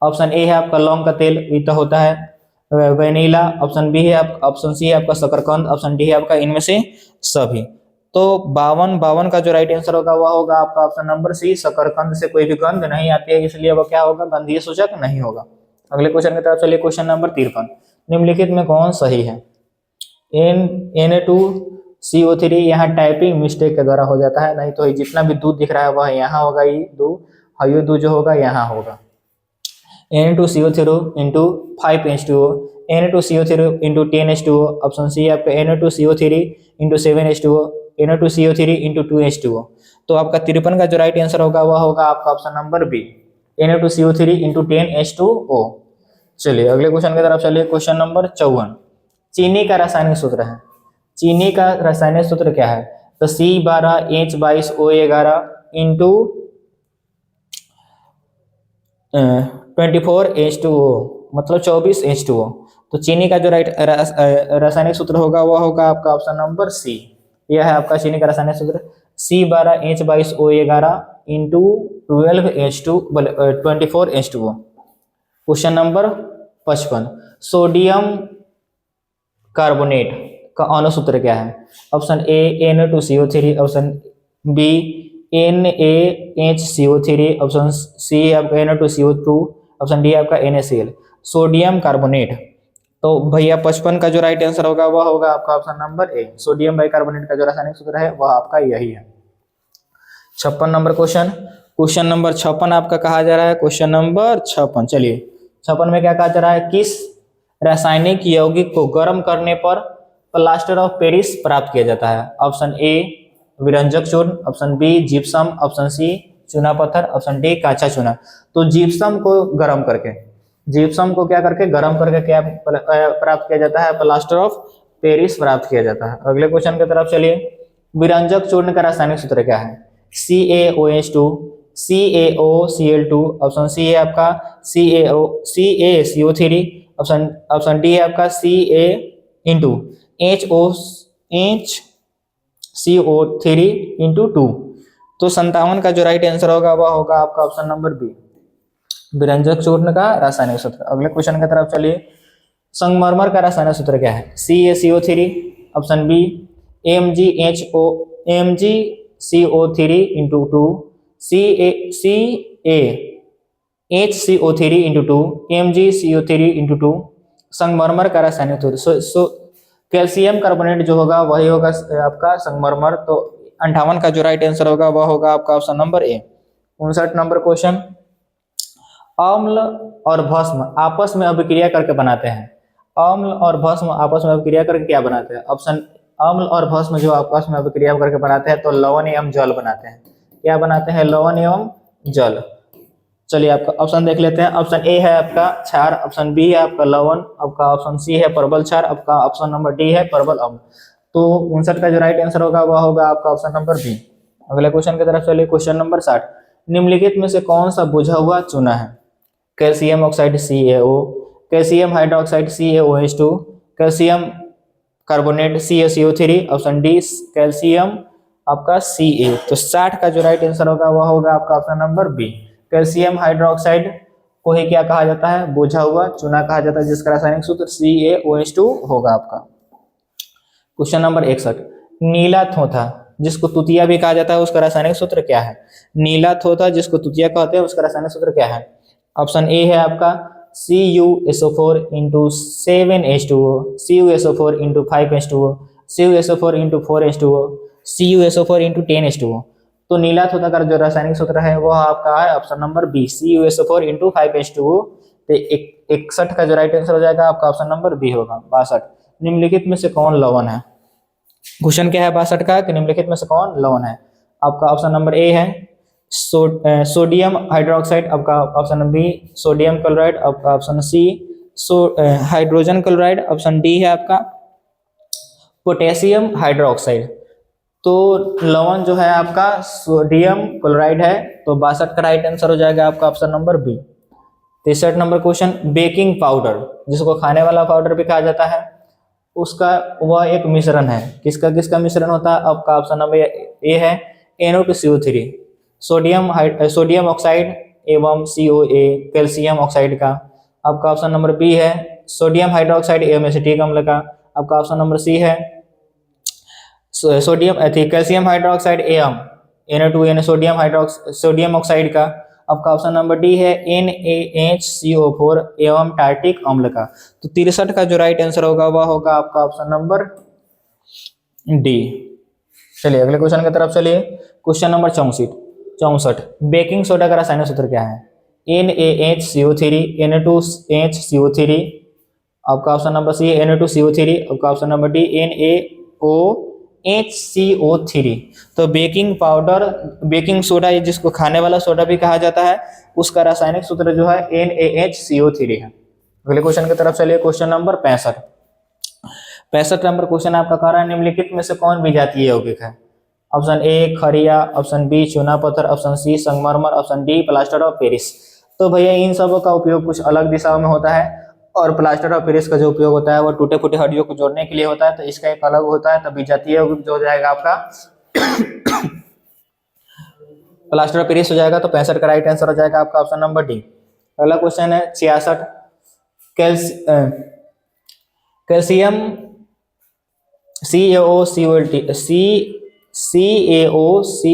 ऑप्शन ए है आपका लौंग का तेल, ये तो होता है वेनिला, ऑप्शन बी है आप, ऑप्शन सी है आपका शकरकंद, ऑप्शन डी है आपका इनमें से सभी। तो 52 का जो राइट आंसर होगा वह होगा आपका ऑप्शन नंबर सी, शकरकंद से कोई भी गंध नहीं आती है, इसलिए वह क्या होगा, गंधीय सूचक नहीं होगा। अगले क्वेश्चन की तरफ चलिए, क्वेश्चन नंबर 53। निम्नलिखित में कौन सही है। Na2CO3 यहाँ टाइपिंग मिस्टेक के द्वारा हो जाता है, नहीं तो जितना भी दूध दिख रहा है वह यहाँ होगा, ये दूध जो होगा यहाँ होगा। Na2CO3 into 5H2O, Na2CO3 into 10H2O, option C है आपका Na2CO3 into 7H2O, Na2CO3 into 2H2O। तो आपका 53 का जो राइट आंसर होगा वह होगा आपका option number B, Na2CO3 into 10H2O। चलिए अगले क्वेश्चन की तरफ चलिए, क्वेश्चन नंबर 54। चीनी का रासायनिक सूत्र है। चीनी का रासायनिक सूत्र क्या है। तो C12H22O11 इंटू 24H2O, मतलब 24H2O। तो चीनी का जो रासायनिक सूत्र होगा वह होगा आपका ऑप्शन नंबर सी। यह है आपका चीनी का रासायनिक सूत्र, C12H22O11 into 24H2O। Question number 55। Sodium carbonate का अणुसूत्र क्या है। Option A Na2CO3, option B NaHCO3, option C आपका Na2CO2, ऑप्शन डी आपका NaCl। Sodium carbonate. तो भैया 55 का जो राइट आंसर होगा वह होगा आपका ऑप्शन नंबर ए। सोडियम बाइकार्बोनेट का जो रासायनिक सूत्र है वह आपका यही है। 56 नंबर क्वेश्चन, क्वेश्चन नंबर 56 आपका कहा जा रहा है, क्वेश्चन नंबर 56। चलिए 56 में क्या कहा जा रहा है, किस रासायनिक यौगिक को गर्म करने पर प्लास्टर ऑफ पेरिस प्राप्त किया जाता है। ऑप्शन ए विरंजक चूर्ण, option B gypsum, option C चूना पत्थर, ऑप्शन डी काचा चूना। तो जिप्सम को गर्म करके, जिप्सम को क्या करके गर्म करके क्या प्राप्त किया जाता है, प्लास्टर ऑफ पेरिस प्राप्त किया जाता है। अगले क्वेश्चन की तरफ चलिए, विरंजक चूर्ण का रासायनिक सूत्र क्या है। CaOH2, CaOCl2, ऑप्शन सी है आपका CaCO3, ऑप्शन डी है आपका Ca इंटू HCO3 इंटू 2। तो 57 का जो राइट आंसर होगा वह होगा आपका ऑप्शन नंबर बी, विरंजक चूर्ण का रासायनिक सूत्र। अगले क्वेश्चन की तरफ चलिए, संगमरमर का रासायनिक सूत्र क्या है। CaCO3, option B MgCO3 into 2, CaHCO3 into 2, MgCO3 into 2। संगमरमर का रासायनिक सूत्र कैल्शियम कार्बोनेट जो होगा वही होगा आपका संगमरमर। तो 58 का जो राइट आंसर होगा वह होगा आपका ऑप्शन नंबर ए। 59 नंबर क्वेश्चन, अम्ल और भस्म आपस में अभिक्रिया करके बनाते हैं। अम्ल और भस्म आपस में अभिक्रिया करके क्या बनाते हैं? ऑप्शन, अम्ल और भस्म जो आपस में अभिक्रिया करके बनाते हैं तो लवण एवं जल बनाते हैं। क्या बनाते हैं? लवण एवं जल। चलिए आपका ऑप्शन देख लेते हैं। ऑप्शन ए है आपका क्षार, ऑप्शन बी है आपका लवण, आपका ऑप्शन सी है परबल क्षार, आपका ऑप्शन नंबर डी है परबल अम्ल। तो 59 का जो राइट आंसर होगा वह होगा आपका ऑप्शन नंबर बी। अगले क्वेश्चन की तरफ चलिए। क्वेश्चन नंबर 60, निम्नलिखित में से कौन सा बुझा हुआ चूना है? Calcium oxide CaO, calcium hydroxide CaOH2, calcium carbonate CaCO3, option D calcium आपका Ca। तो 60 का जो राइट आंसर होगा वह होगा आपका option number B. Calcium hydroxide को ही क्या कहा जाता है? बुझा हुआ चूना कहा जाता है, जिसका रासायनिक सूत्र CaOH2 होगा आपका। क्वेश्चन नंबर 61, नीला थोथा जिसको तुतिया भी कहा जाता है उसका रासायनिक सूत्र क्या है? नीला थोथा जिसको तुतिया कहते हैं उसका रासायनिक सूत्र क्या है? ऑप्शन ए है आपका CuSO4 into 7H2O, CuSO4 into 5H2O, CuSO4 into 4H2O, CuSO4 into 10H2O। तो नीला थोथा का जो रासायनिक सूत्र है वो आपका है option number B CuSO4 into 5H2O। तो 61 का जो राइट आंसर हो जाएगा आपका ऑप्शन नंबर बी होगा। 62, निम्नलिखित में से कौन लवण है? क्वेश्चन क्या है 62 का कि निम्नलिखित में से कौन लवण है? आपका ऑप्शन नंबर ए है सोडियम हाइड्रोक्साइड, आपका ऑप्शन बी सोडियम क्लोराइड, आपका option C hydrogen chloride, option D है आपका पोटेशियम हाइड्रोक्साइड। तो लवण जो है आपका सोडियम क्लोराइड है। तो 62 का राइट आंसर हो जाएगा आपका option number B. 63 number question, baking powder जिसको खाने वाला पाउडर भी कहा जाता है उसका वह एक मिश्रण है। किसका किसका मिश्रण होता है? आपका ऑप्शन नंबर ए है NO2CO3, सोडियम ऑक्साइड एवं COA कैल्शियम ऑक्साइड का। आपका ऑप्शन नंबर बी है सोडियम हाइड्रोक्साइड एवं एसिटिक अम्ल का। आपका ऑप्शन नंबर सी है कैल्शियम हाइड्रोक्साइड एवं Na2Na सोडियम ऑक्साइड का। आपका ऑप्शन नंबर डी है NaHCO4 एवं टार्टिक अम्ल का। तो 63 का जो राइट आंसर होगा वह होगा आपका ऑप्शन नंबर डी। चलिए अगले क्वेश्चन की तरफ चलिए। क्वेश्चन नंबर 64, बेकिंग सोडा का रासायनिक सूत्र क्या है? NaHCO3, Na2HCO3, आपका ऑप्शन नंबर सी है Na2CO3, आपका ऑप्शन नंबर डी NaOHCO3। तो बेकिंग पाउडर, बेकिंग सोडा जिसको खाने वाला सोडा भी कहा जाता है उसका रासायनिक सूत्र जो है NaHCO3 है। अगले क्वेश्चन की तरफ चलिए। क्वेश्चन नंबर 65 नंबर क्वेश्चन आपका कह रहा है निम्नलिखित में से कौन विजातीय यौगिक है? ऑप्शन ए खरिया, ऑप्शन बी चूना पत्थर, ऑप्शन सी संगमरमर, option D plaster of Paris. तो भैया इन सब का उपयोग कुछ अलग दिशाओं में होता है और प्लास्टर ऑफ पेरिस का जो उपयोग होता है वो टूटे फूटे हड्डियों को जोड़ने के लिए होता है। तो इसका एक अलग होता है। तो विजातीय यौगिक जो हो जाएगा आपका प्लास्टर ऑफ पेरिस हो जाएगा। तो 65 का राइट आंसर हो जाएगा आपका ऑप्शन नंबर डी। अगला क्वेश्चन है 66, कैल्शियम CaOC।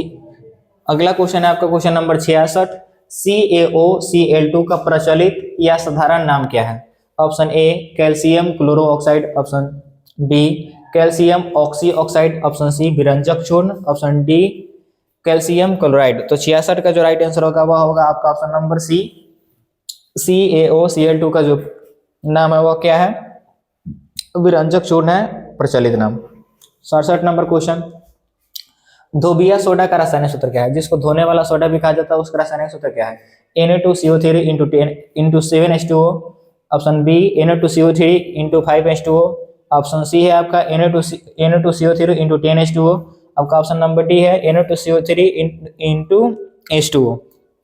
अगला क्वेश्चन है आपका क्वेश्चन नंबर 66, CaOCl2 का प्रचलित या साधारण नाम क्या है? Option A calcium chloro oxide, option B calcium oxy oxide, option C विरंजक चूर्ण, ऑप्शन डी कैल्शियम क्लोराइड। तो 66 का जो राइट आंसर होगा वह होगा आपका ऑप्शन नंबर सी CaOCl2 का जो नाम है वह क्या है? विरंजक चूर्ण है प्रचलित नाम। 67 नंबर क्वेश्चन, धोबिया सोडा का रासायनिक सूत्र क्या है? जिसको धोने वाला सोडा भी कहा जाता है उसका रासायनिक सूत्र क्या है? Na2CO3 into 7H2O, option B Na2CO3 into 5H2O, option C है आपका Na2CO3 into 10H2O, आपका ऑप्शन नंबर डी है Na2CO3 into H2O।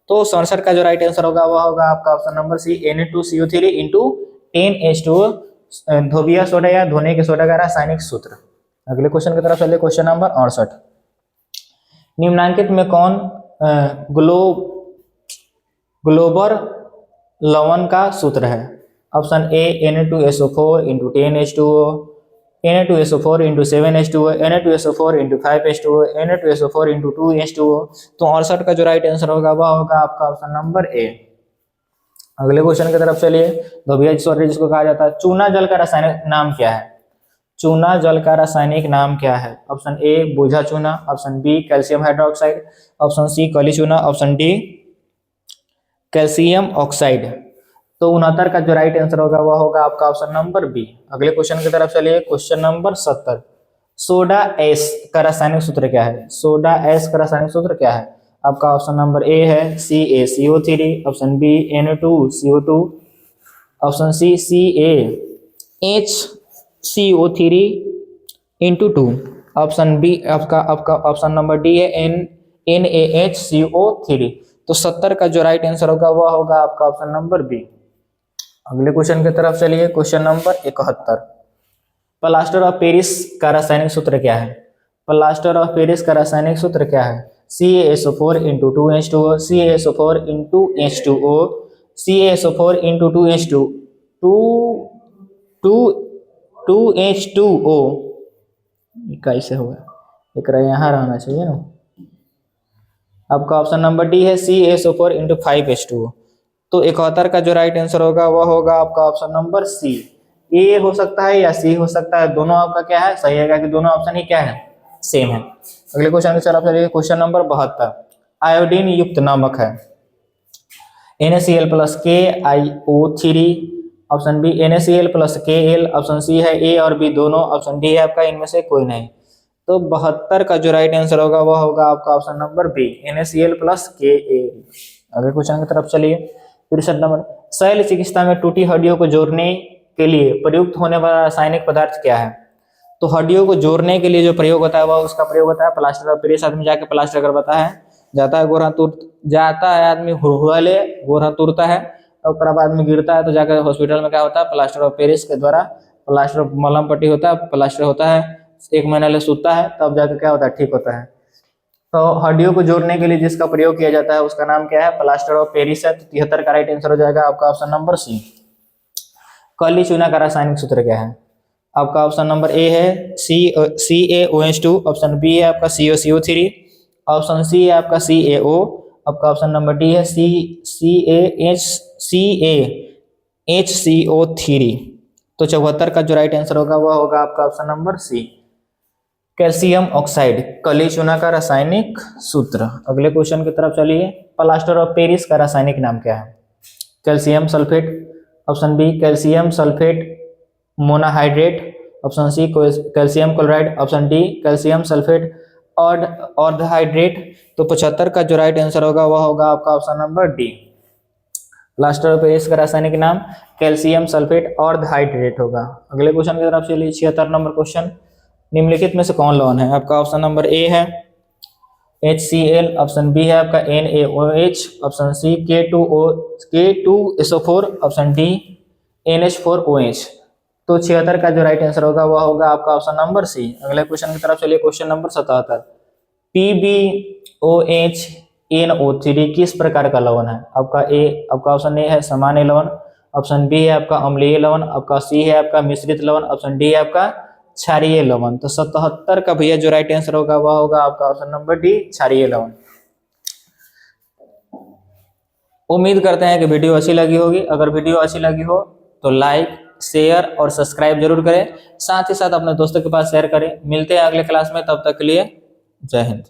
तो 67 का जो राइट आंसर होगा वह होगा आपका option number C Na2CO3 into 10H2O, धोबिया सोडा या धोने के सोडा का रासायनिक सूत्र। अगले क्वेश्चन की तरफ चलिए। क्वेश्चन नंबर 68, निम्नांकित में कौन ग्लोबर लवण का सूत्र है? ऑप्शन ए Na2SO4 into 10H2O, Na2SO4 into 7H2O, Na2SO4 into 5H2O, Na2SO4 into 2H2O। तो 68 का जो राइट आंसर होगा वह होगा आपका ऑप्शन नंबर ए। अगले क्वेश्चन की तरफ चलिए। धोबिया सोडा जिसको कहा जाता है, चूना जल का रासायनिक नाम क्या है? चूना जल का रासायनिक नाम क्या है? ऑप्शन ए बोझा चूना, option B calcium hydroxide, option C कली चूना, ऑप्शन डी कैल्शियम ऑक्साइड। तो 69 का जो राइट आंसर होगा वह होगा आपका ऑप्शन नंबर बी। अगले क्वेश्चन की तरफ चलिए, क्वेश्चन नंबर 70। सोडा एस का रासायनिक सूत्र क्या है? सोडा एस का रासायनिक सूत्र क्या है? आपका ऑप्शन नंबर ए है CaCO3, option B Na2CO2, option C CaHCO3 into 2, option B आपका आपका ऑप्शन नंबर डी है NaHCO3। तो 70 का जो राइट आंसर होगा वह होगा आपका ऑप्शन नंबर बी। अगले क्वेश्चन की तरफ चलिए, question number 71। Plaster of Paris का रासायनिक सूत्र क्या है? प्लास्टर ऑफ पेरिस का रासायनिक सूत्र क्या है? CaSO4 into 2H2O, CaSO4 into H2O, CaSO4 into 2H2O। कैसे होगा? एक यहाँ रहना चाहिए ना। आपका ऑप्शन नंबर डी है CaSO4 इंटू 5H2O। तो 71 का जो राइट आंसर होगा वह होगा आपका ऑप्शन नंबर सी। ए हो सकता है या सी हो सकता है, दोनों आपका क्या है? सही है कि दोनों ऑप्शन ही क्या है? सेम है। अगले क्वेश्चन की तरफ चलिए, क्वेश्चन नंबर 72। आयोडीन युक्त नमक है NaCl plus KiO3, option B NaCl plus Kl, option C है ए और बी दोनों, ऑप्शन डी है आपका इनमें से कोई नहीं। तो 72 का जो राइट आंसर होगा वह होगा आपका option number B NaCl plus Kl। अगले क्वेश्चन की तरफ चलिए, 63 नंबर। शल्य चिकित्सा में टूटी हड्डियों को जोड़ने के लिए प्रयुक्त होने वाला रासायनिक पदार्थ क्या है? तो हड्डियों को जोड़ने के लिए जो प्रयोग होता है वह उसका प्रयोग होता है प्लास्टर ऑफ पेरिस। आदमी जाके प्लास्टर करवाता है, जाता है गोरा तुर जाता है, आदमी हुड़हुड़ाले गोरा तुरता है, और उसके बाद आदमी गिरता है तो जाकर हॉस्पिटल में क्या होता है? प्लास्टर ऑफ पेरिस के द्वारा प्लास्टर मलहम पट्टी होता है, प्लास्टर होता है, 1 महीना ले सूता है, तब जाकर क्या होता है? ठीक होता है। तो हड्डियों को जोड़ने के लिए जिसका प्रयोग किया जाता है उसका नाम क्या है? प्लास्टर ऑफ पेरिस है। तो 73 का राइट आंसर हो जाएगा आपका ऑप्शन नंबर सी। काली चूना का रासायनिक सूत्र क्या है? आपका ऑप्शन नंबर ए है CaOH2, ऑप्शन बी है आपका CaCO3, ऑप्शन सी है आपका CaO, आपका ऑप्शन नंबर डी है CaHCO3। तो 74 का जो राइट आंसर होगा वह होगा आपका option number C, calcium oxide, काली चूना का रासायनिक सूत्र। अगले क्वेश्चन की तरफ चलिए, प्लास्टर ऑफ पेरिस का रासायनिक नाम क्या है? Calcium sulphate, option B calcium sulphate monohydrate, option C calcium chloride, option D calcium sulphate ऑर्धहाइड्रेट। तो 75 का जो राइट आंसर होगा वह होगा आपका option number D, plaster of Paris का रासायनिक नाम कैल्शियम सल्फेट ऑर्धहाइड्रेट होगा। अगले क्वेश्चन की तरफ चलिए, 76 नंबर क्वेश्चन। निम्नलिखित में से कौन लवण है? आपका ऑप्शन नंबर ए है HCl, ऑप्शन बी है आपका NaOH, option C K2SO4, option D NH4OH। तो 76 का जो राइट आंसर होगा वह होगा आपका ऑप्शन नंबर सी। अगले क्वेश्चन की तरफ चलिए, क्वेश्चन नंबर 77। PbOH किस प्रकार का लवण है? आपका ऑप्शन ए है सामान्य लवण, ऑप्शन बी है आपका अम्लीय लवण, आपका सी है आपका मिश्रित लवण, ऑप्शन डी है आपका क्षारीय लवण। तो 77 का भैया जो राइट आंसर होगा वह होगा आपका ऑप्शन नंबर डी, क्षारीय लवण। उम्मीद करते हैं कि वीडियो अच्छी लगी होगी। अगर वीडियो अच्छी लगी हो तो लाइक, शेयर और सब्सक्राइब जरूर करें, साथ ही साथ अपने दोस्तों के पास शेयर करें। मिलते हैं अगले क्लास में, तब तक के लिए जय हिंद।